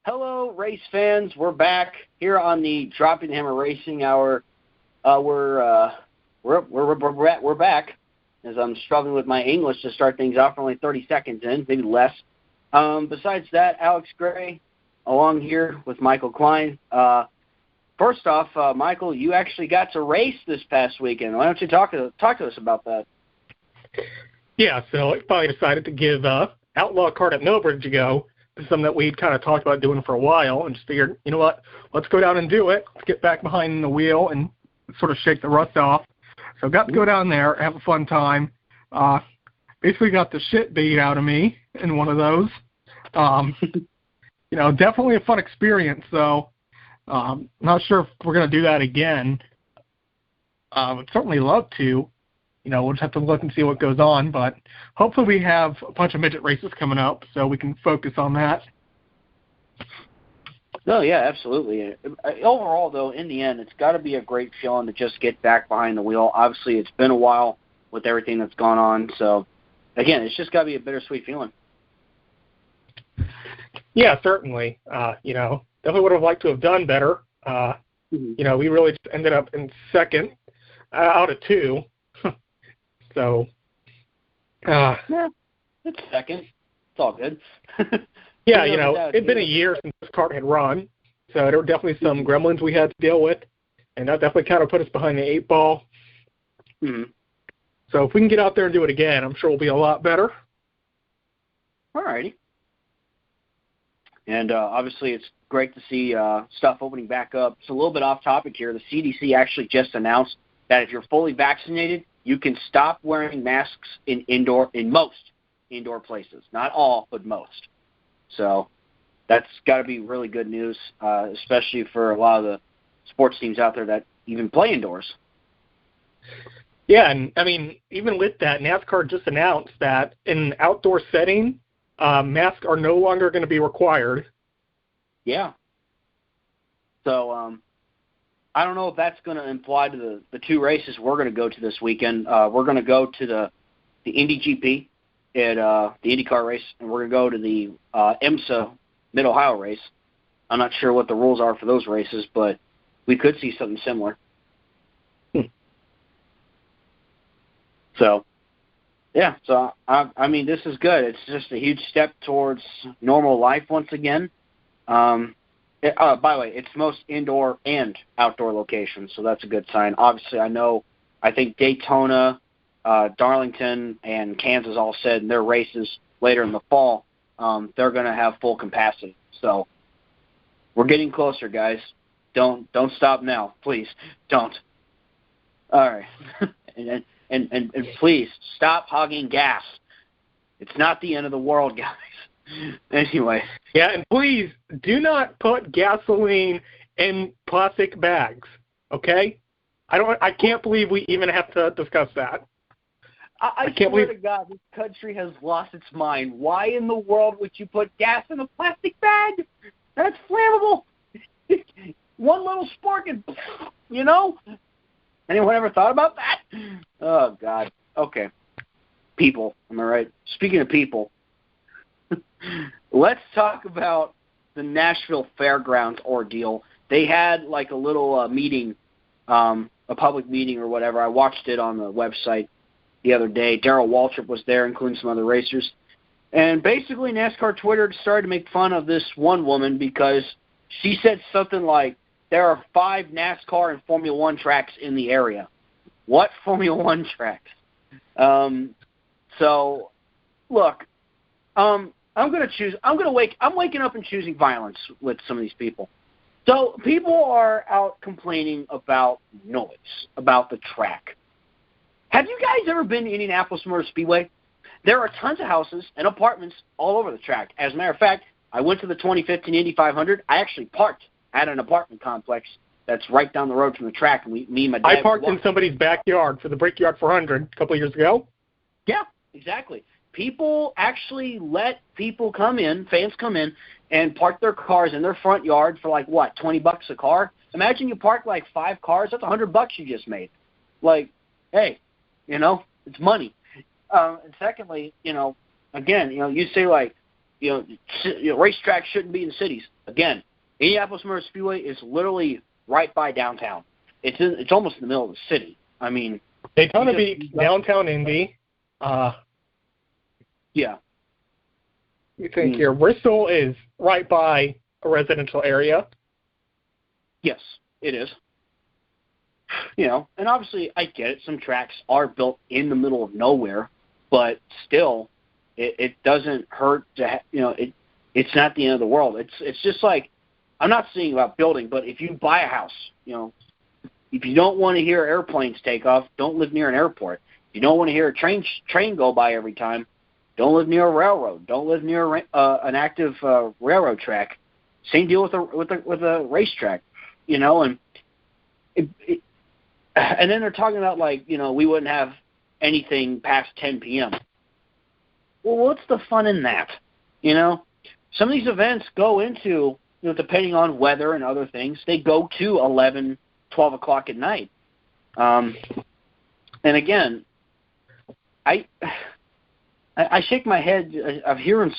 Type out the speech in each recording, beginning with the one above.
Hello, race fans. We're back here on the Dropping the Hammer Racing Hour. We're back, as I'm struggling with my English to start things off. For only 30 seconds in, maybe less. Besides that, Alex Gray, along here with Michael Klein. First off, Michael, you actually got to race this past weekend. Why don't you talk to us about that? Yeah, so I finally decided to give Outlaw Kart at Millbridge a go. This is something that we'd kind of talked about doing for a while, and just figured, you know what, let's go down and do it. Let's get back behind the wheel and sort of shake the rust off. So got to go down there, have a fun time. Basically got the shit beat out of me in one of those. Definitely a fun experience, though. Not sure if we're going to do that again. I'd certainly love to. We'll just have to look and see what goes on, but hopefully we have a bunch of midget races coming up so we can focus on that. Oh, yeah, absolutely. Overall, though, in the end, it's got to be a great feeling to just get back behind the wheel. Obviously, it's been a while with everything that's gone on, so, again, it's just got to be a bittersweet feeling. Yeah, certainly. Definitely would have liked to have done better. We really just ended up in second out of two. So, yeah, it's second. It's all good. Yeah, it'd been a year since this kart had run, so there were definitely some gremlins we had to deal with, and that definitely kind of put us behind the eight ball. Mm-hmm. So if we can get out there and do it again, I'm sure we'll be a lot better. All righty. And obviously it's great to see stuff opening back up. It's a little bit off topic here. The CDC actually just announced that if you're fully vaccinated, you can stop wearing masks in most indoor places. Not all, but most. So that's got to be really good news, especially for a lot of the sports teams out there that even play indoors. Yeah, and I mean, even with that, NASCAR just announced that in an outdoor setting, masks are no longer going to be required. Yeah. So, I don't know if that's going to apply to the two races we're going to go to this weekend. We're going to go to the Indy Gp at the IndyCar race, and we're going to go to the IMSA Mid-Ohio race. I'm not sure what the rules are for those races, but we could see something similar. So, yeah. So, I mean, this is good. It's just a huge step towards normal life once again. By the way, it's most indoor and outdoor locations, so that's a good sign. Obviously, I think Daytona, Darlington, and Kansas all said in their races later in the fall, they're going to have full capacity. So we're getting closer, guys. Don't stop now, please. Don't. All right, and please stop hogging gas. It's not the end of the world, guys. Anyway. Yeah, and please do not put gasoline in plastic bags, okay? I can't believe we even have to discuss that. I can't swear to God, this country has lost its mind. Why in the world would you put gas in a plastic bag? That's flammable. One little spark and, Anyone ever thought about that? Oh, God. Okay. People, am I right? Speaking of people, let's talk about the Nashville Fairgrounds ordeal. They had like a little meeting, a public meeting or whatever. I watched it on the website the other day. Darrell Waltrip was there, including some other racers. And basically NASCAR Twitter started to make fun of this one woman because she said something like, there are 5 NASCAR and Formula One tracks in the area. What Formula One tracks? So, look, I'm waking up and choosing violence with some of these people. So people are out complaining about noise, about the track. Have you guys ever been to Indianapolis Motor Speedway? There are tons of houses and apartments all over the track. As a matter of fact, I went to the 2015 Indy 500. I actually parked at an apartment complex that's right down the road from the track. And me and my dad I parked in somebody's backyard for the Brickyard 400 a couple of years ago. Yeah, exactly. People actually let people come in, fans come in, and park their cars in their front yard for like, what, $20 a car? Imagine you park like 5 cars. That's $100 you just made. Like, hey, it's money. And secondly, again, you say like, racetracks shouldn't be in cities. Again, Indianapolis Motor Speedway is literally right by downtown. It's almost in the middle of the city. I mean, Daytona Beach, downtown Indy. Yeah. You think here, Bristol is right by a residential area. Yes, it is. And obviously I get it. Some tracks are built in the middle of nowhere, but still, it doesn't hurt to it's not the end of the world. It's just like, I'm not saying about building, but if you buy a house, if you don't want to hear airplanes take off, don't live near an airport. If you don't want to hear a train go by every time, don't live near a railroad. Don't live near an active railroad track. Same deal with a racetrack, and and then they're talking about we wouldn't have anything past 10 p.m. Well, what's the fun in that? Some of these events go into, depending on weather and other things, they go to 11, 12 o'clock at night. And again, I shake my head of hearing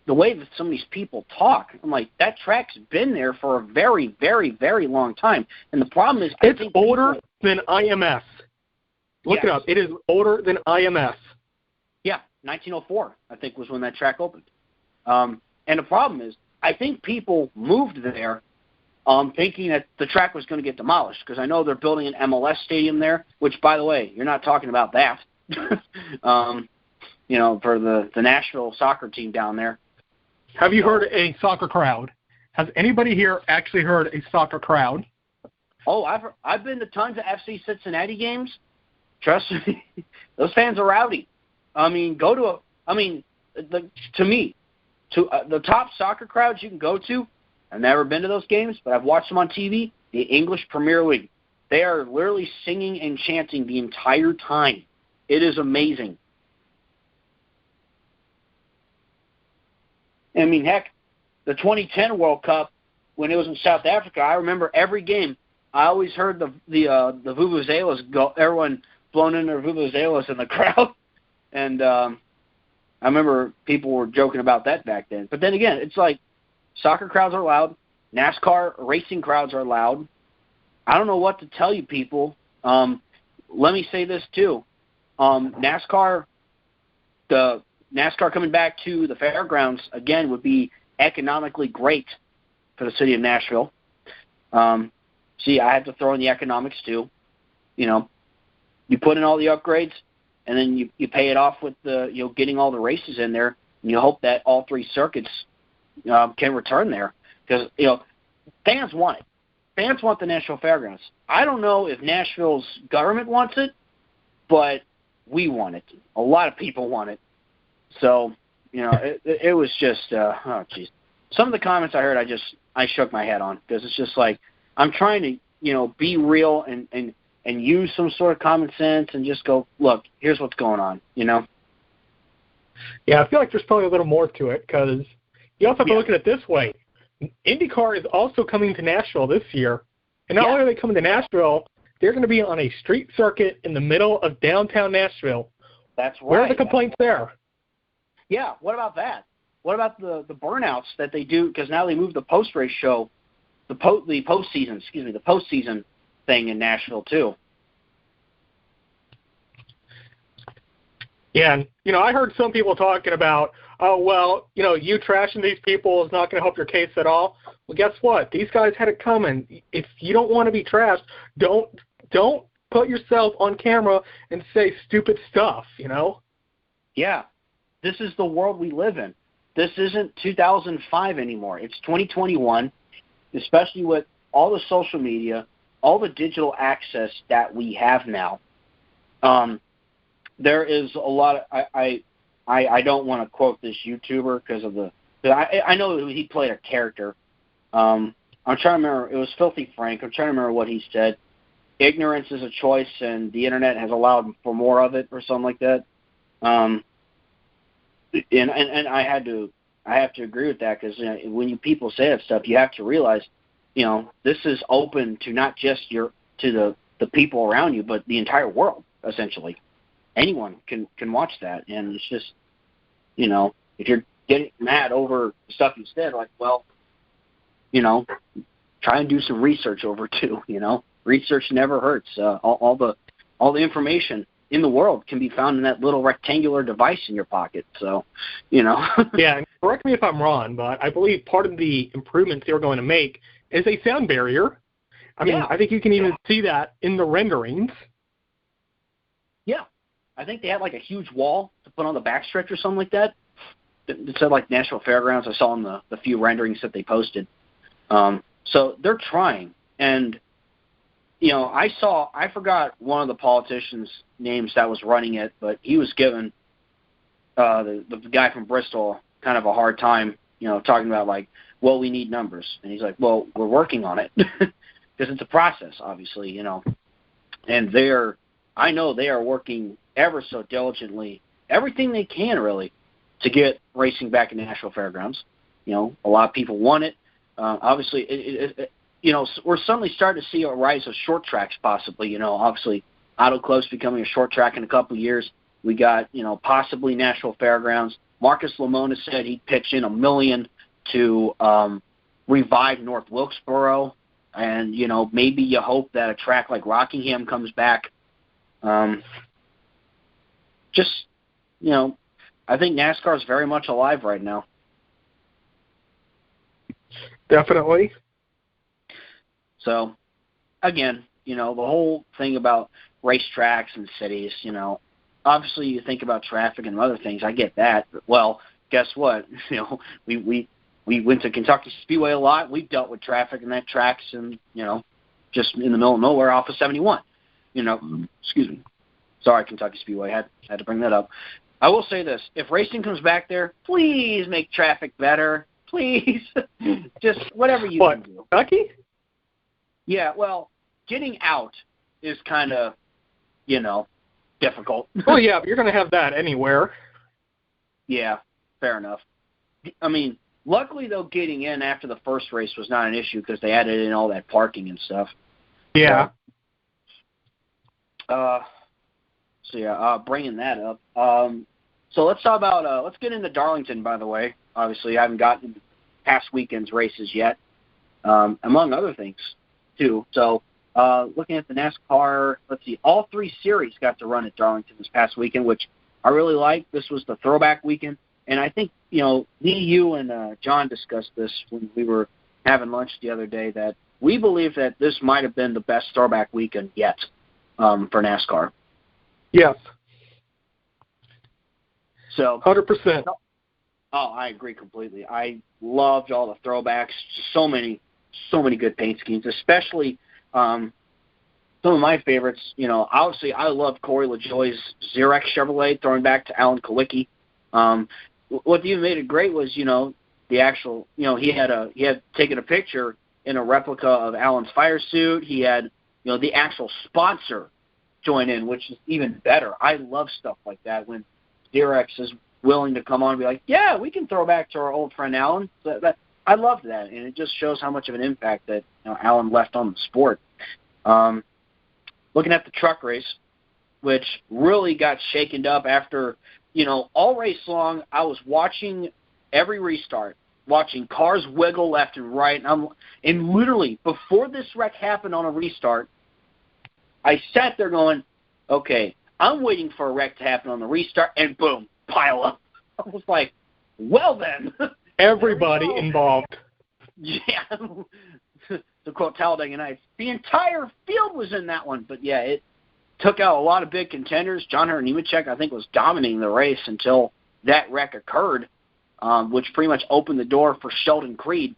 the way that some of these people talk. I'm like, that track's been there for a very, very, very long time. And the problem is, it's older than IMS. Look it up. It is older than IMS. Yeah, 1904, I think, was when that track opened. And the problem is, I think people moved there thinking that the track was going to get demolished, because I know they're building an MLS stadium there, which, by the way, you're not talking about that. For the Nashville soccer team down there. Have you heard a soccer crowd? Has anybody here actually heard a soccer crowd? Oh, I've been to tons of FC Cincinnati games. Trust me, those fans are rowdy. I mean, to the top soccer crowds you can go to. I've never been to those games, but I've watched them on TV. The English Premier League. They are literally singing and chanting the entire time. It is amazing. I mean, heck, the 2010 World Cup, when it was in South Africa, I remember every game. I always heard the vuvuzelas go, everyone blown in their vuvuzelas in the crowd, and I remember people were joking about that back then. But then again, it's like soccer crowds are loud, NASCAR racing crowds are loud. I don't know what to tell you people. Let me say this too: NASCAR coming back to the fairgrounds again would be economically great for the city of Nashville. See, I had to throw in the economics too. You put in all the upgrades, and then you pay it off with getting all the races in there, and you hope that all three circuits can return there, because fans want it. Fans want the Nashville Fairgrounds. I don't know if Nashville's government wants it, but we want it. A lot of people want it. So, it was just, oh, jeez. Some of the comments I heard, I shook my head on, because it's just like, I'm trying to, be real and use some sort of common sense and just go, look, here's what's going on, Yeah, I feel like there's probably a little more to it, because you also have to look at it this way. IndyCar is also coming to Nashville this year, and not only are they coming to Nashville, they're going to be on a street circuit in the middle of downtown Nashville. That's right. Where are the complaints there? Yeah, what about that? What about the burnouts that they do? Because now they moved the post-race show, the postseason thing in Nashville too. Yeah, and, I heard some people talking about, oh, well, you trashing these people is not going to help your case at all. Well, guess what? These guys had it coming. If you don't want to be trashed, don't put yourself on camera and say stupid stuff, Yeah. This is the world we live in. This isn't 2005 anymore. It's 2021, especially with all the social media, all the digital access that we have now. There is a lot of I don't want to quote this YouTuber because I know he played a character. I'm trying to remember. It was Filthy Frank. I'm trying to remember what he said. Ignorance is a choice, and the internet has allowed for more of it, or something like that. And I have to agree with that, because when people say that stuff, you have to realize, this is open to not just to the people around you, but the entire world, essentially. Anyone can watch that, and it's just, if you're getting mad over stuff you said. Like, well, try and do some research over too. Research never hurts. All the information in the world can be found in that little rectangular device in your pocket. So, Yeah, and correct me if I'm wrong, but I believe part of the improvements they were going to make is a sound barrier. I mean, I think you can even see that in the renderings. Yeah. I think they had like a huge wall to put on the backstretch or something like that. It said like Nashville Fairgrounds. I saw in the few renderings that they posted. So they're trying. And, I forgot one of the politicians' names that was running it, but he was giving the guy from Bristol kind of a hard time, talking about like, well, we need numbers. And he's like, well, we're working on it because it's a process, obviously, And I know they are working ever so diligently, everything they can really, to get racing back in Nashville Fairgrounds. A lot of people want it. Obviously, we're suddenly starting to see a rise of short tracks possibly. Obviously, Auto Club's becoming a short track in a couple of years. We got, possibly Nashville Fairgrounds. Marcus Lamona said he'd pitch in $1 million to revive North Wilkesboro. And, maybe you hope that a track like Rockingham comes back. I think NASCAR is very much alive right now. Definitely. So, again, the whole thing about racetracks and cities, obviously you think about traffic and other things. I get that. But, well, guess what? We went to Kentucky Speedway a lot. We've dealt with traffic and that tracks and, just in the middle of nowhere off of 71. Excuse me. Sorry, Kentucky Speedway. Had to bring that up. I will say this. If racing comes back there, please make traffic better. Please. Just whatever you can do. Kentucky? Yeah, well, getting out is kind of, difficult. Well, yeah, but you're going to have that anywhere. Yeah, fair enough. I mean, luckily, though, getting in after the first race was not an issue because they added in all that parking and stuff. Yeah. Bringing that up. So let's talk about, let's get into Darlington, by the way. Obviously, I haven't gotten past weekend's races yet, among other things, too. So looking at the NASCAR, let's see, all three series got to run at Darlington this past weekend, which I really like. This was the throwback weekend. And I think, Lee, you, and John discussed this when we were having lunch the other day, that we believe that this might have been the best throwback weekend yet for NASCAR. Yes. So 100%. Oh, I agree completely. I loved all the throwbacks. So many good paint schemes, especially some of my favorites. Obviously I love Corey LaJoie's Xerox Chevrolet throwing back to Alan Kawicki. What even made it great was, the actual, he had taken a picture in a replica of Alan's fire suit. He had, the actual sponsor join in, which is even better. I love stuff like that when Xerox is willing to come on and be like, yeah, we can throw back to our old friend Alan. So I loved that, and it just shows how much of an impact that Alan left on the sport. Looking at the truck race, which really got shaken up after, all race long, I was watching every restart, watching cars wiggle left and right, and literally before this wreck happened on a restart, I sat there going, okay, I'm waiting for a wreck to happen on the restart, and boom, pile up. I was like, well then. Everybody involved. Yeah. To quote Talladega Nights, the entire field was in that one. But, yeah, it took out a lot of big contenders. John Hunter Nemechek, I think, was dominating the race until that wreck occurred, which pretty much opened the door for Sheldon Creed,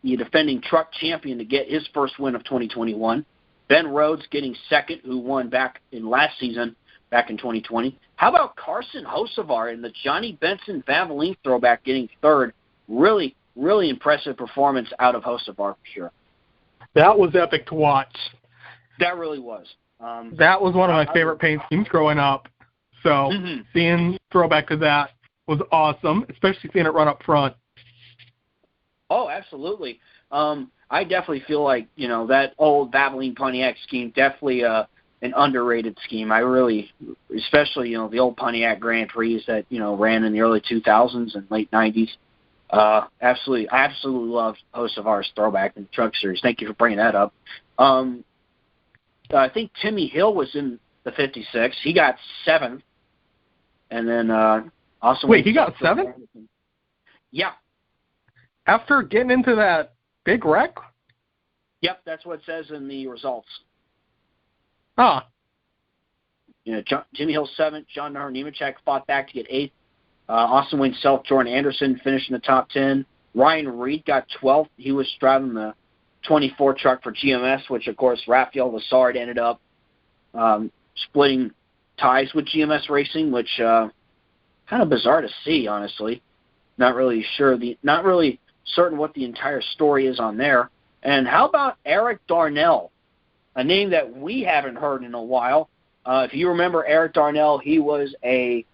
the defending truck champion, to get his first win of 2021. Ben Rhodes getting second, who won back in last season, back in 2020. How about Carson Hocevar in the Johnny Benson Valvoline throwback getting third? Really, really impressive performance out of Hocevar for sure. That was epic to watch. That really was. That was one of my favorite paint schemes growing up. So seeing throwback to that was awesome, especially seeing it run up front. Oh, absolutely. I definitely feel like, that old Valvoline Pontiac scheme definitely an underrated scheme. I really, especially, the old Pontiac Grand Prix that, ran in the early 2000s and late 90s. I absolutely love Hocevar's throwback in the Truck Series. Thank you for bringing that up. I think Timmy Hill was in the 56. He got 7th. And then also... Wait, he got 7th? Yeah. After getting into that big wreck? Yep, that's what it says in the results. Ah. Jimmy Hill 7th. John Nemechek fought back to get 8th. Austin Wayne Self, Jordan Anderson finished in the top 10. Ryan Reed got 12th. He was driving the 24 truck for GMS, which, of course, Raphael Lessard ended up splitting ties with GMS Racing, which kind of bizarre to see, honestly. Not really certain what the entire story is on there. And how about Eric Darnell, a name that we haven't heard in a while? If you remember Eric Darnell, he was a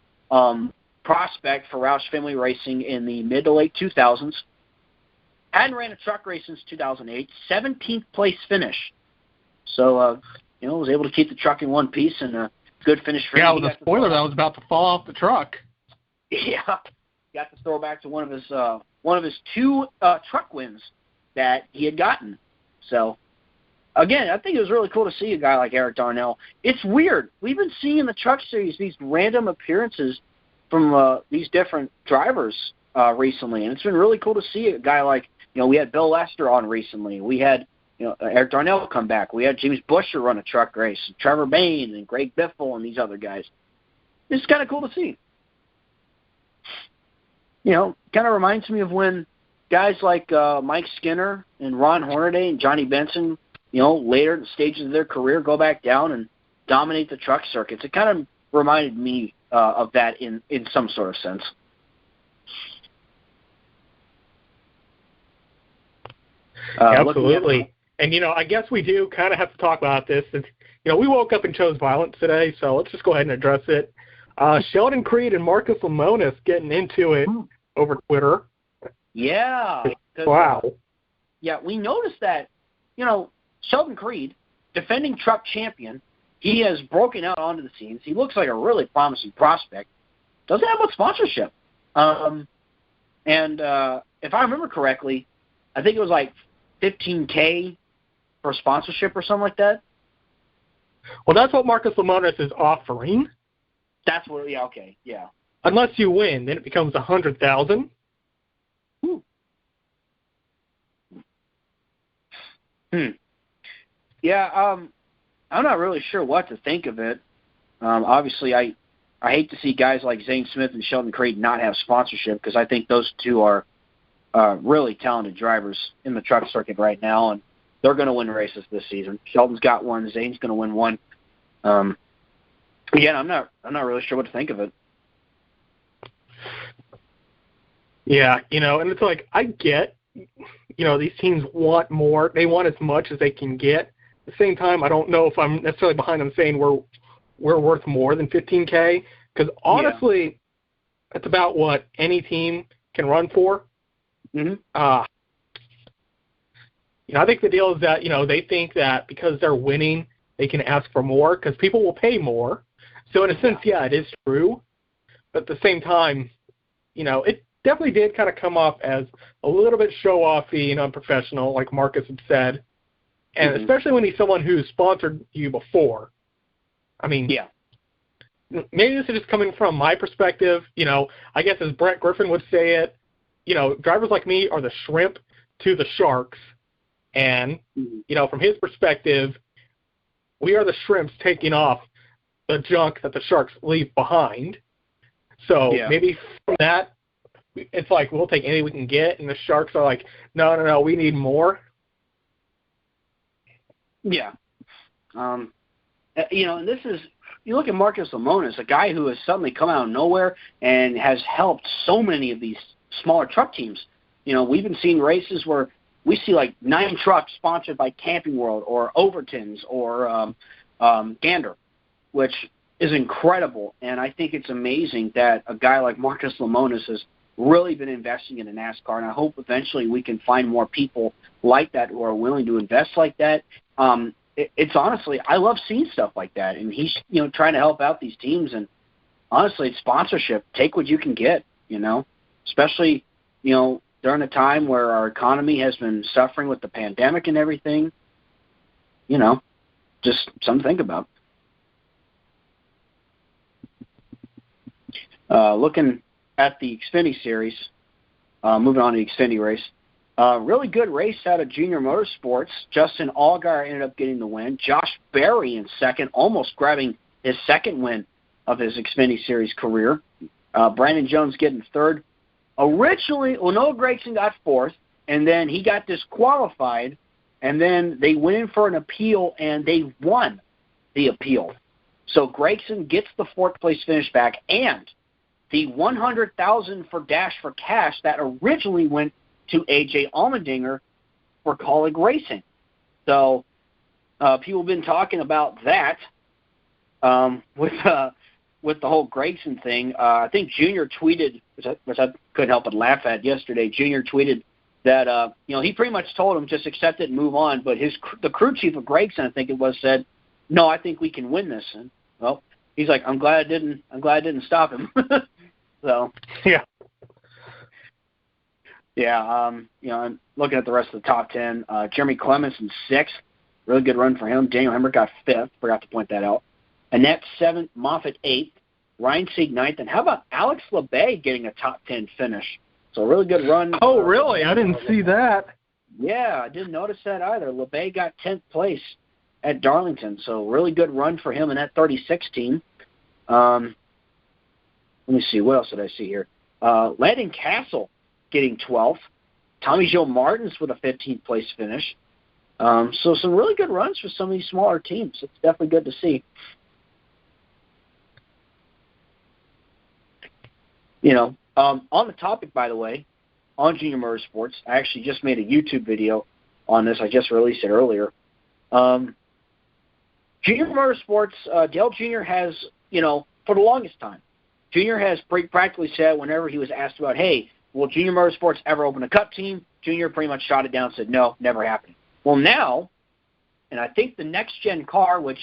prospect for Roush Family Racing in the mid to late 2000s. Hadn't ran a truck race since 2008. 17th place finish. So, was able to keep the truck in one piece and a good finish for him. Yeah, with a spoiler that was about to fall off the truck. Yeah, got to throw back to one of his 2 truck wins that he had gotten. So, again, I think it was really cool to see a guy like Eric Darnell. It's weird. We've been seeing in the Truck Series these random appearances from these different drivers recently, and it's been really cool to see a guy like, we had Bill Lester on recently. We had, Eric Darnell come back. We had James Busher run a truck race, Trevor Bain and Greg Biffle and these other guys. It's kind of cool to see. Kind of reminds me of when guys like Mike Skinner and Ron Hornaday and Johnny Benson, later in the stages of their career, go back down and dominate the truck circuits. It kind of reminded me of that in some sort of sense. Absolutely. And, I guess we do kind of have to talk about this. Since, we woke up and chose violence today, so let's just go ahead and address it. Sheldon Creed and Marcus Lemonis getting into it over Twitter. Yeah. Wow. Yeah, we noticed that, Sheldon Creed, defending truck champion, he has broken out onto the scenes. He looks like a really promising prospect. Doesn't have much sponsorship. And if I remember correctly, I think it was like $15K for sponsorship or something like that. Well, that's what Marcus Lemonis is offering. That's what, yeah, okay, yeah. Unless you win, then it becomes $100,000. Yeah, I'm not really sure what to think of it. Obviously, I hate to see guys like Zane Smith and Sheldon Creed not have sponsorship because I think those two are really talented drivers in the truck circuit right now, and they're going to win races this season. Sheldon's got one. Zane's going to win one. Again, I'm not really sure what to think of it. Yeah, and it's like I get, these teams want more. They want as much as they can get. At the same time, I don't know if I'm necessarily behind them saying we're worth more than $15K because honestly, that's about what any team can run for. Mm-hmm. I think the deal is that they think that because they're winning, they can ask for more because people will pay more. So in a sense, it is true. But at the same time, it definitely did kind of come off as a little bit show-offy and unprofessional, like Marcus had said. And especially when he's someone who's sponsored you before. I mean, maybe this is just coming from my perspective. I guess as Brett Griffin would say it, drivers like me are the shrimp to the sharks. And, from his perspective, we are the shrimps taking off the junk that the sharks leave behind. So maybe from that, it's like we'll take anything we can get, and the sharks are like, no, we need more. Yeah. And this is, you look at Marcus Lemonis, a guy who has suddenly come out of nowhere and has helped so many of these smaller truck teams. We've been seeing races where we see like 9 trucks sponsored by Camping World or Overton's or Gander, which is incredible. And I think it's amazing that a guy like Marcus Lemonis has really been investing in NASCAR, and I hope eventually we can find more people like that who are willing to invest like that. it's honestly, I love seeing stuff like that. And he's, trying to help out these teams. And honestly, it's sponsorship. Take what you can get, especially, during a time where our economy has been suffering with the pandemic and everything. Just something to think about. Looking at the Xfinity Series, moving on to the Xfinity race, really good race out of Junior Motorsports. Justin Allgaier ended up getting the win. Josh Berry in second, almost grabbing his second win of his Xfinity Series career. Brandon Jones getting third. Originally, Noah Gragson got fourth, and then he got disqualified, and then they went in for an appeal, and they won the appeal. So Gragson gets the fourth-place finish back, and the $100,000 for Dash for Cash that originally went to A.J. Allmendinger for Colleague Racing. So people have been talking about that with the whole Gragson thing. I think Junior tweeted, which I couldn't help but laugh at yesterday. Junior tweeted that he pretty much told him just accept it and move on. But the crew chief of Gragson, I think it was, said, "No, I think we can win this." And well, he's like, "I'm glad I didn't stop him." So yeah, I'm looking at the rest of the top 10. Jeremy Clements in sixth, really good run for him. Daniel Hemrick got fifth, forgot to point that out. Annette seventh, Moffitt eighth, Ryan Sieg ninth, and how about Alex LeBay getting a top 10 finish? So a really good run. Oh, really? I didn't see that. Yeah, I didn't notice that either. LeBay got 10th place at Darlington, so really good run for him in that 36 team. Let me see, what else did I see here? Landon Castle getting 12th. Tommy Joe Martins with a 15th place finish. So some really good runs for some of these smaller teams. It's definitely good to see. On the topic, by the way, on Junior Motorsports, I actually just made a YouTube video on this. I just released it earlier. Junior Motorsports, Dale Jr. has, for the longest time, Junior has practically said whenever he was asked about, hey, will Junior Motorsports ever open a Cup team? Junior pretty much shot it down and said, no, never happening. Well, now, and I think the next-gen car, which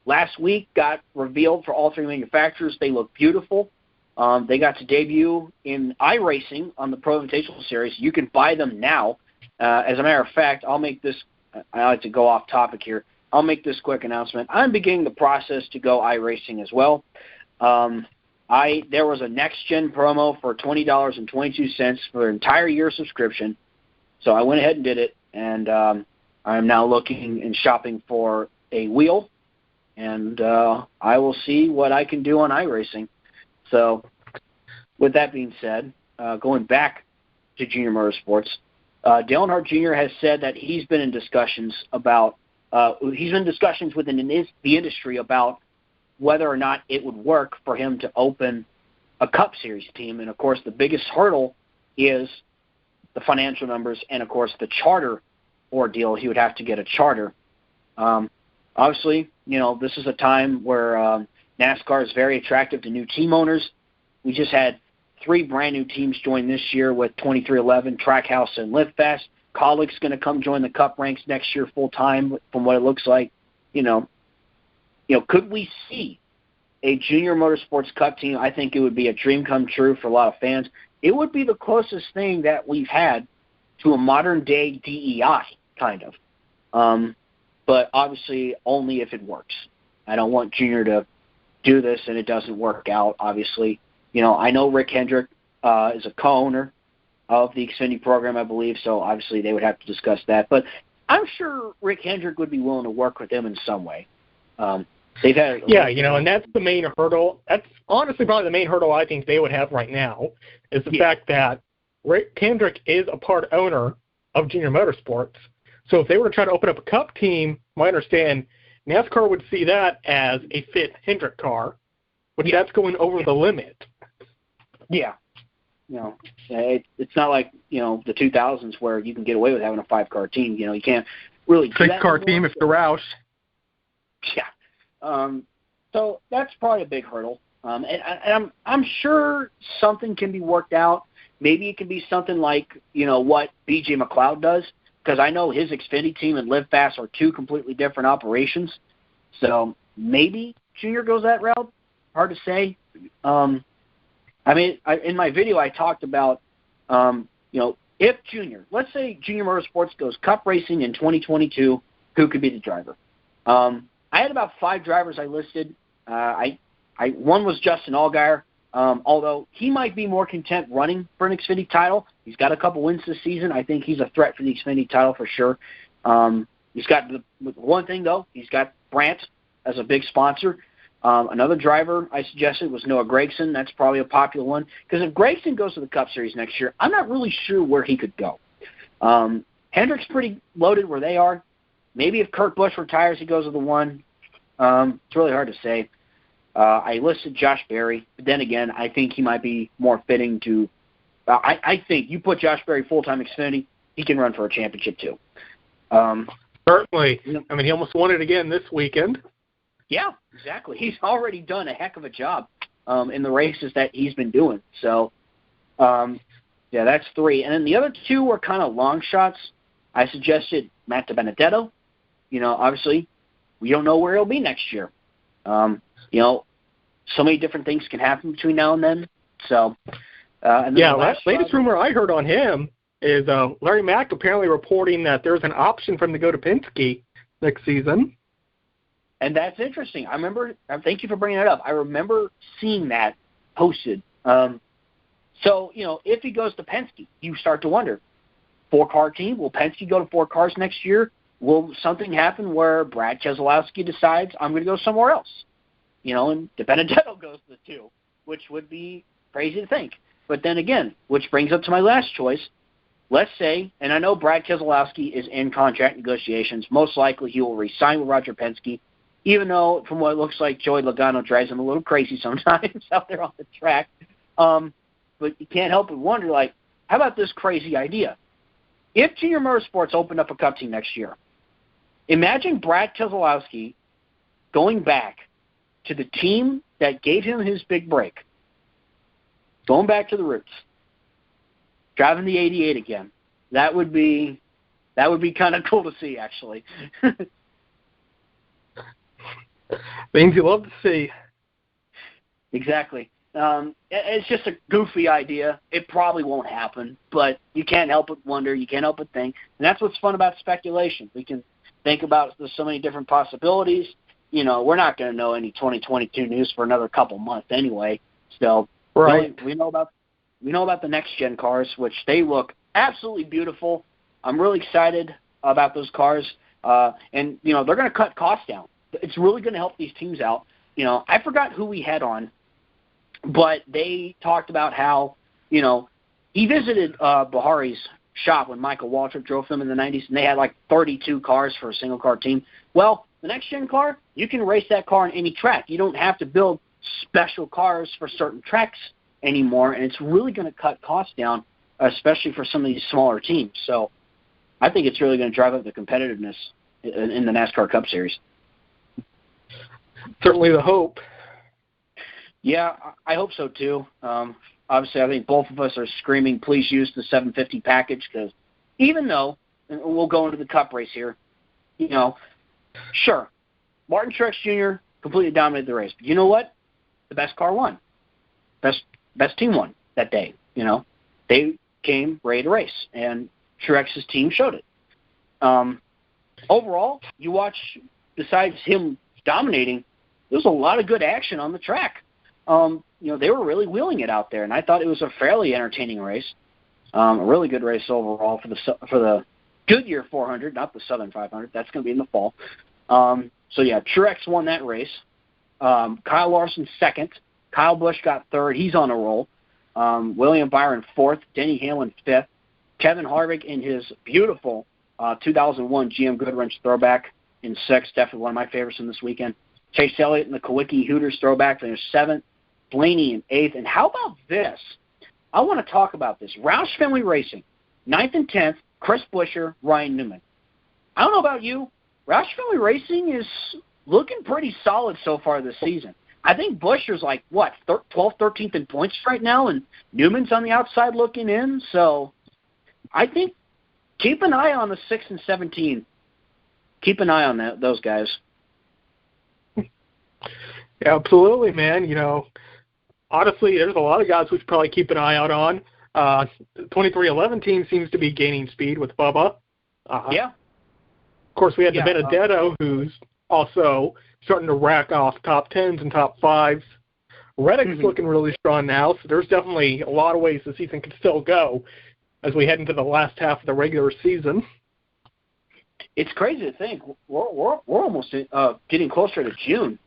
last week got revealed for all three manufacturers, they look beautiful. They got to debut in iRacing on the Pro Invitational Series. You can buy them now. As a matter of fact, I'll make this – I like to go off topic here. I'll make this quick announcement. I'm beginning the process to go iRacing as well. There was a next-gen promo for $20.22 for an entire year subscription. So I went ahead and did it, and I'm now looking and shopping for a wheel, and I will see what I can do on iRacing. So with that being said, going back to Junior Motorsports, Dale Earnhardt Jr. has said that he's been in discussions within the industry about whether or not it would work for him to open a Cup Series team. And, of course, the biggest hurdle is the financial numbers and, of course, the charter ordeal. He would have to get a charter. Obviously, this is a time where NASCAR is very attractive to new team owners. We just had 3 brand-new teams join this year with 2311, Trackhouse, and LiveFast. Colleague's going to come join the Cup ranks next year full-time from what it looks like. Could we see a Junior Motorsports Cup team? I think it would be a dream come true for a lot of fans. It would be the closest thing that we've had to a modern-day DEI, kind of. But obviously only if it works. I don't want Junior to do this and it doesn't work out, obviously. I know Rick Hendrick is a co-owner of the Xfinity program, I believe, so obviously they would have to discuss that. But I'm sure Rick Hendrick would be willing to work with them in some way. They've had and that's the main hurdle. That's honestly probably the main hurdle I think they would have right now is the fact that Rick Hendrick is a part owner of Junior Motorsports. So if they were to try to open up a Cup team, I understand NASCAR would see that as a fifth Hendrick car, but that's going over the limit. Yeah. It's not like, the 2000s where you can get away with having a 5-car team. You can't really do 6-car team if you're Roush. Yeah. So that's probably a big hurdle. And I'm sure something can be worked out. Maybe it can be something like, what B.J. McLeod does. because I know his Xfinity team and Live Fast are two completely different operations. So maybe Junior goes that route. Hard to say. In my video, I talked about, if Junior, let's say Junior Motorsports goes Cup racing in 2022, who could be the driver? I had about 5 drivers I listed. One was Justin Allgaier, although he might be more content running for an Xfinity title. He's got a couple wins this season. I think he's a threat for the Xfinity title for sure. He's got one thing, though. He's got Brandt as a big sponsor. Another driver I suggested was Noah Gragson. That's probably a popular one. Because if Gragson goes to the Cup Series next year, I'm not really sure where he could go. Hendrick's pretty loaded where they are. Maybe if Kurt Busch retires, he goes to the 1. It's really hard to say. I listed Josh Berry. But then again, I think he might be more fitting to I think you put Josh Berry full-time Xfinity, he can run for a championship too. Certainly. I mean, he almost won it again this weekend. Yeah, exactly. He's already done a heck of a job in the races that he's been doing. So, that's 3. And then the other 2 were kind of long shots. I suggested Matt DiBenedetto. Obviously, we don't know where he'll be next year. So many different things can happen between now and then. So, latest rumor I heard on him is Larry Mack apparently reporting that there's an option for him to go to Penske next season. And that's interesting. I remember, thank you for bringing that up. I remember seeing that posted. So, if he goes to Penske, you start to wonder, 4-car team, will Penske go to 4 cars next year? Will something happen where Brad Keselowski decides, I'm going to go somewhere else? And DiBenedetto goes to the 2, which would be crazy to think. But then again, which brings up to my last choice. Let's say, and I know Brad Keselowski is in contract negotiations. Most likely he will re-sign with Roger Penske, even though, from what it looks like, Joey Logano drives him a little crazy sometimes out there on the track. But you can't help but wonder, how about this crazy idea? If Junior Motorsports opened up a Cup team next year, imagine Brad Keselowski going back to the team that gave him his big break, going back to the roots, driving the 88 again. That would be kind of cool to see, actually. Things you love to see. Exactly. It's just a goofy idea. It probably won't happen, but you can't help but wonder. You can't help but think. And that's what's fun about speculation. We can think about there's so many different possibilities. We're not going to know any 2022 news for another couple months anyway. So right. We know about the next-gen cars, which they look absolutely beautiful. I'm really excited about those cars. And they're going to cut costs down. It's really going to help these teams out. I forgot who we had on, but they talked about how, he visited Bahari's shop when Michael Waltrip drove them in the 90s, and they had 32 cars for a single-car team. Well, the next-gen car, you can race that car on any track. You don't have to build special cars for certain tracks anymore, and it's really going to cut costs down, especially for some of these smaller teams. So I think it's really going to drive up the competitiveness in the NASCAR Cup Series. Certainly the hope. Yeah, I hope so too. Obviously, I think both of us are screaming, please use the 750 package, because even though, and we'll go into the Cup race here, sure, Martin Truex Jr. completely dominated the race. But you know what? The best car won. Best team won that day. They came ready to race, and Truex's team showed it. Overall, you watch, besides him dominating, there was a lot of good action on the track. They were really wheeling it out there, and I thought it was a fairly entertaining race. A really good race overall for the Goodyear 400, not the Southern 500. That's going to be in the fall. Truex won that race. Kyle Larson second. Kyle Busch got third. He's on a roll. William Byron fourth. Denny Hamlin fifth. Kevin Harvick in his beautiful 2001 GM Goodwrench throwback in sixth. Definitely one of my favorites from this weekend. Chase Elliott in the Kawicki Hooters throwback finished seventh. Blaney in eighth. And how about this? I want to talk about this. Roush Fenway Racing, 9th and 10th, Chris Buescher, Ryan Newman. I don't know about you. Roush Fenway Racing is looking pretty solid so far this season. I think Buescher's 12th, 13th in points right now, and Newman's on the outside looking in. So I think keep an eye on the 6 and 17. Keep an eye on those guys. Yeah, absolutely, man. Honestly, there's a lot of guys we should probably keep an eye out on. 2311 team seems to be gaining speed with Bubba. Yeah. Of course, we had the Benedetto, who's also starting to rack off top 10s and top 5s. Reddick's looking really strong now, so there's definitely a lot of ways the season can still go as we head into the last half of the regular season. It's crazy to think we're almost getting closer to June.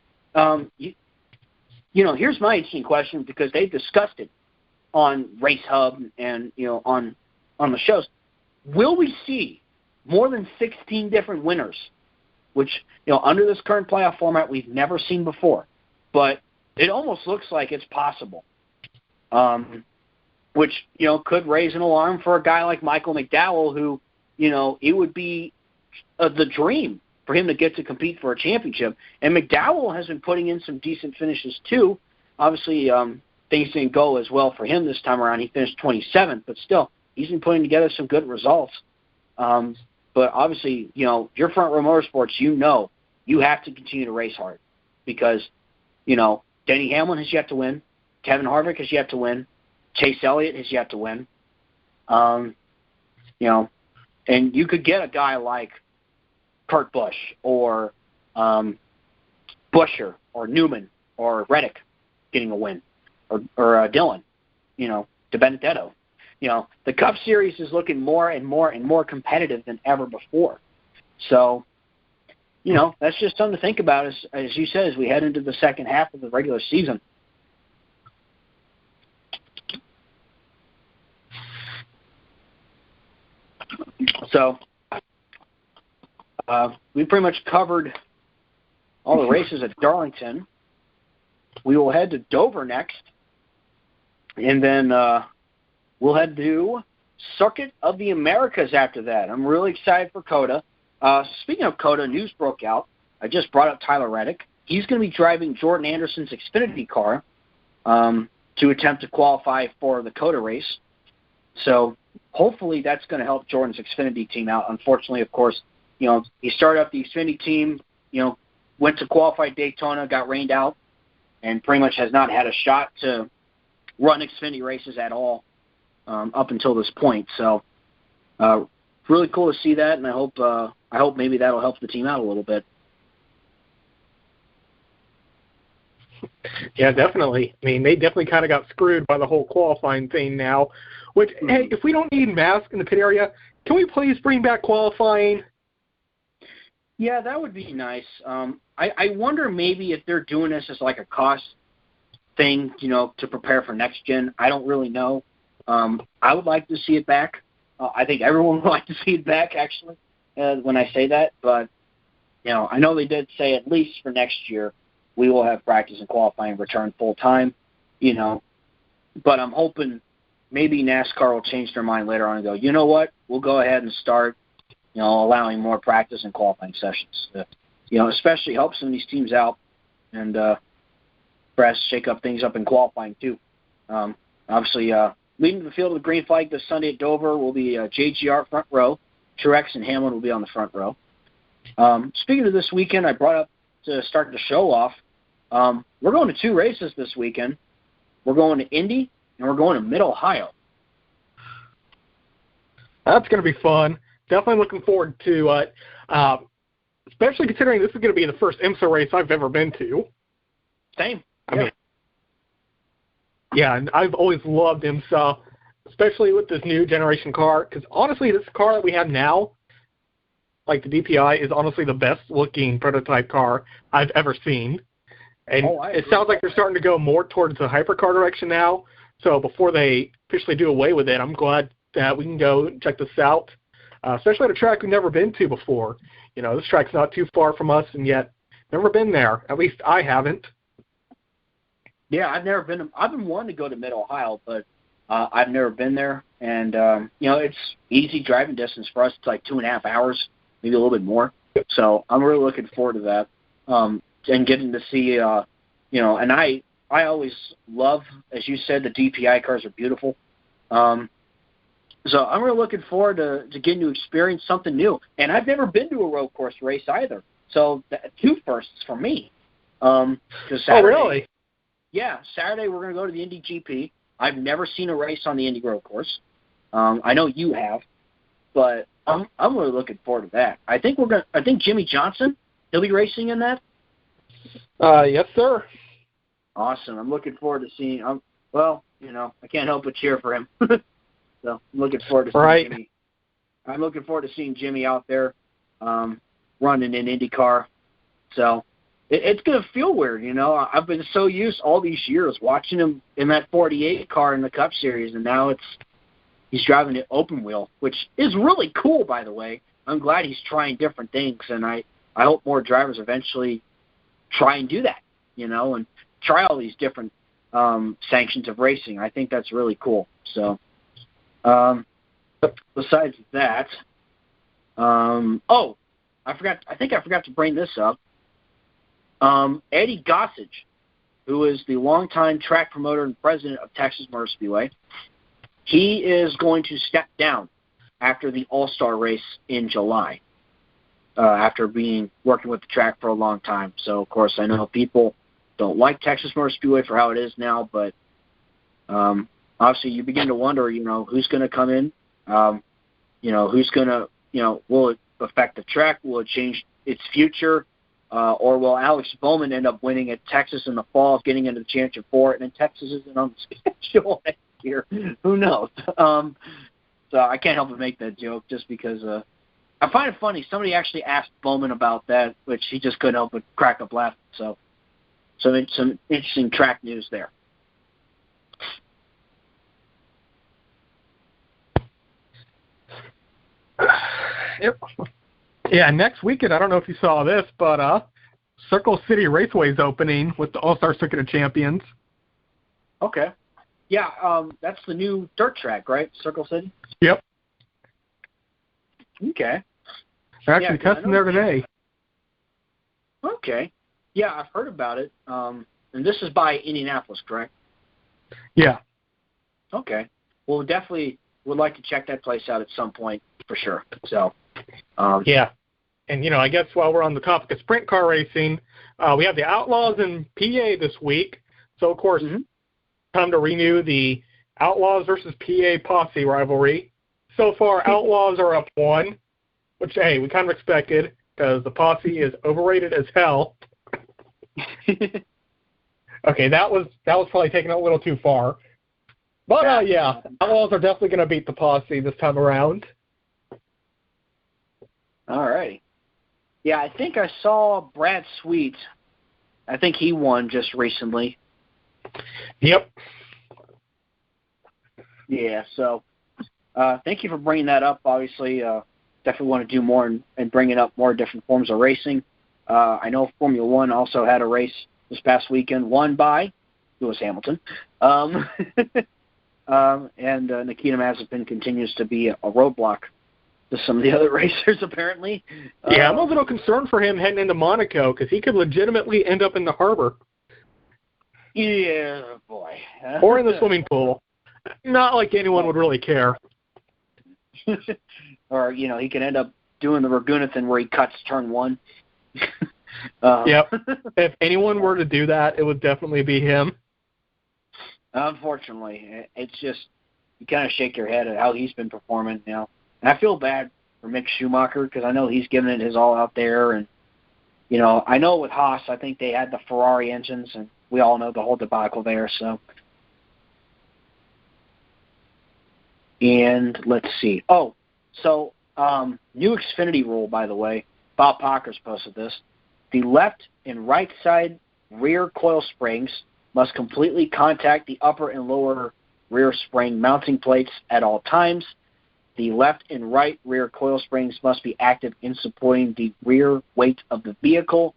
Here's my interesting question, because they've discussed it on Race Hub and on the shows. Will we see more than 16 different winners, which under this current playoff format we've never seen before, but it almost looks like it's possible, which could raise an alarm for a guy like Michael McDowell, who it would be the dream for him to get to compete for a championship. And McDowell has been putting in some decent finishes too. Obviously, things didn't go as well for him this time around. He finished 27th, but still, he's been putting together some good results. But obviously, your Front Row Motorsports, you have to continue to race hard, because, Denny Hamlin has yet to win. Kevin Harvick has yet to win. Chase Elliott has yet to win. And you could get a guy like Kurt Busch or Buescher or Newman or Reddick getting a win, or Dillon, De Benedetto. The Cup Series is looking more and more and more competitive than ever before. So, that's just something to think about as you said, as we head into the second half of the regular season. So, we pretty much covered all the races at Darlington. We will head to Dover next, and then we'll head to Circuit of the Americas after that. I'm really excited for COTA. Speaking of COTA, news broke out. I just brought up Tyler Reddick. He's going to be driving Jordan Anderson's Xfinity car to attempt to qualify for the COTA race. So hopefully that's going to help Jordan's Xfinity team out. Unfortunately, of course, he started up the Xfinity team, went to qualify Daytona, got rained out, and pretty much has not had a shot to run Xfinity races at all up until this point. So really cool to see that, and I hope maybe that'll help the team out a little bit. Yeah, definitely. I mean, they definitely kind of got screwed by the whole qualifying thing now. Which, hey, if we don't need masks in the pit area, can we please bring back qualifying? Yeah, that would be nice. I wonder maybe if they're doing this as like a cost thing, to prepare for next gen. I don't really know. I would like to see it back. I think everyone would like to see it back, actually, when I say that. But, I know they did say at least for next year we will have practice and qualifying return full time, But I'm hoping maybe NASCAR will change their mind later on and go, you know what, we'll go ahead and start, allowing more practice and qualifying sessions. Especially help some of these teams out and perhaps shake up things up in qualifying too. Obviously, leading the field of the green flag this Sunday at Dover will be JGR front row. Truex and Hamlin will be on the front row. Speaking of this weekend, I brought up to start the show off, we're going to 2 races this weekend. We're going to Indy, and we're going to Mid-Ohio. That's going to be fun. Definitely looking forward to it, especially considering this is going to be the first IMSA race I've ever been to. Same. I mean, yeah, and I've always loved IMSA, especially with this new generation car, because honestly, this car that we have now, like the DPI, is honestly the best-looking prototype car I've ever seen. And it sounds like they're starting to go more towards the hypercar direction now. So before they officially do away with it, I'm glad that we can go check this out, especially at a track we've never been to before. This track's not too far from us, and yet never been there. At least I haven't. Yeah, I've never been. I've been wanting to go to Mid-Ohio, but I've never been there. And, it's easy driving distance for us. It's like 2.5 hours, maybe a little bit more. So I'm really looking forward to that. And getting to see, and I always love, as you said, the DPI cars are beautiful. So I'm really looking forward to getting to experience something new. And I've never been to a road course race either. So 2 firsts for me. Saturday, oh, really? Yeah, Saturday we're going to go to the Indy Gp. I've never seen a race on the Indy road course. I know you have, but I'm really looking forward to that. I think Jimmy Johnson, he'll be racing in that. Yes, sir. Awesome. I'm looking forward to seeing. I can't help but cheer for him. So I'm looking forward to seeing Jimmy. I'm looking forward to seeing Jimmy out there running in IndyCar. So it's going to feel weird, I've been so used all these years watching him in that 48 car in the Cup Series, and now he's driving an open wheel, which is really cool, by the way. I'm glad he's trying different things, and I hope more drivers eventually try and do that, and try all these different sanctions of racing. I think that's really cool. So, besides that, I forgot to bring this up. Eddie Gossage, who is the longtime track promoter and president of Texas Motor Speedway, he is going to step down after the All-Star race in July, after working with the track for a long time. So, of course, I know people don't like Texas Motor Speedway for how it is now, but obviously you begin to wonder, who's going to come in, who's going to, will it affect the track? Will it change its future? Or will Alex Bowman end up winning at Texas in the fall, getting into the championship for it, and then Texas isn't on the schedule next year? Who knows? So I can't help but make that joke just because I find it funny. Somebody actually asked Bowman about that, which he just couldn't help but crack up laughing. So some interesting track news there. Yep. Yeah, next weekend, I don't know if you saw this, but Circle City Raceway's opening with the All-Star Circuit of Champions. Okay. Yeah, that's the new dirt track, right? Circle City? Yep. Okay. They're actually testing there today. Okay. Yeah, I've heard about it. And this is by Indianapolis, correct? Yeah. Okay. Well, definitely would like to check that place out at some point for sure. So. Yeah. And, I guess while we're on the topic of sprint car racing, we have the Outlaws in PA this week. So, of course, time to renew the Outlaws versus PA Posse Rivalry. So far, Outlaws are up 1, which, hey, we kind of expected because the Posse is overrated as hell. Okay, that was probably taking it a little too far. But, yeah, Outlaws are definitely going to beat the Posse this time around. All right. Yeah, I think I saw Brad Sweet. I think he won just recently. Yep. Yeah, so thank you for bringing that up. Obviously, definitely want to do more and bringing up more different forms of racing. I know Formula One also had a race this past weekend, won by Lewis Hamilton. And Nikita Mazepin continues to be a roadblock to some of the other racers, apparently. Yeah, I'm a little concerned for him heading into Monaco because he could legitimately end up in the harbor. Yeah, boy. Or in the swimming pool. Not like anyone would really care. Or, he could end up doing the Ragunathan where he cuts turn 1. Yep. If anyone were to do that, it would definitely be him. Unfortunately. It's just, you kind of shake your head at how he's been performing, And I feel bad for Mick Schumacher because I know he's giving it his all out there. And, I know with Haas, I think they had the Ferrari engines, and we all know the whole debacle there. So, and let's see. Oh, so new Xfinity rule, by the way. Bob Parker's posted this. The left and right side rear coil springs must completely contact the upper and lower rear spring mounting plates at all times. The left and right rear coil springs must be active in supporting the rear weight of the vehicle.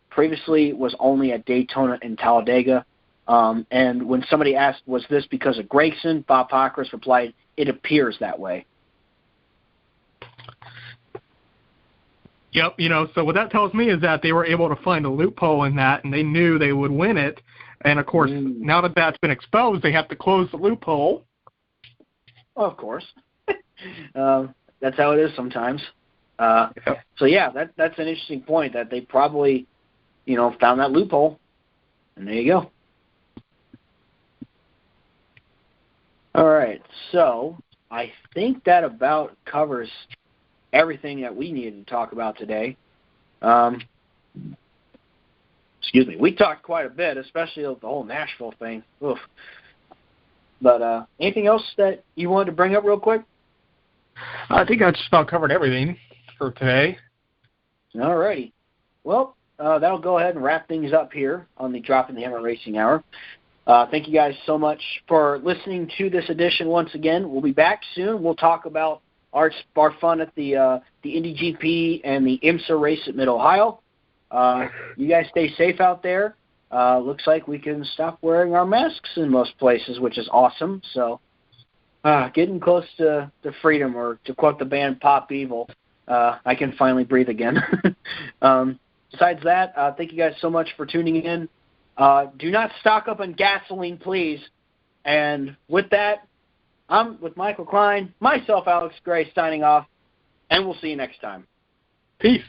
Previously, it was only at Daytona and Talladega. And when somebody asked, was this because of Gragson, Bob Parkhurst replied, it appears that way. Yep, so what that tells me is that they were able to find a loophole in that, and they knew they would win it. And, of course, now that that's been exposed, they have to close the loophole. Of course. That's how it is sometimes. So, yeah, that's an interesting point that they probably, found that loophole. And there you go. All right, so I think that about covers everything that we needed to talk about today. Excuse me. We talked quite a bit, especially the whole Nashville thing. Oof. But anything else that you wanted to bring up real quick? I think I just about covered everything for today. All righty. Well, that'll go ahead and wrap things up here on the Dropping the Hammer Racing Hour. Thank you guys so much for listening to this edition once again. We'll be back soon. We'll talk about our fun at the Indy Gp and the IMSA race at Mid-Ohio. You guys stay safe out there. Looks like we can stop wearing our masks in most places, which is awesome. So getting close to freedom, or to quote the band Pop Evil, I can finally breathe again. Besides that, thank you guys so much for tuning in. Do not stock up on gasoline, please. And with that, I'm with Michael Klein, myself, Alex Gray, signing off, and we'll see you next time. Peace.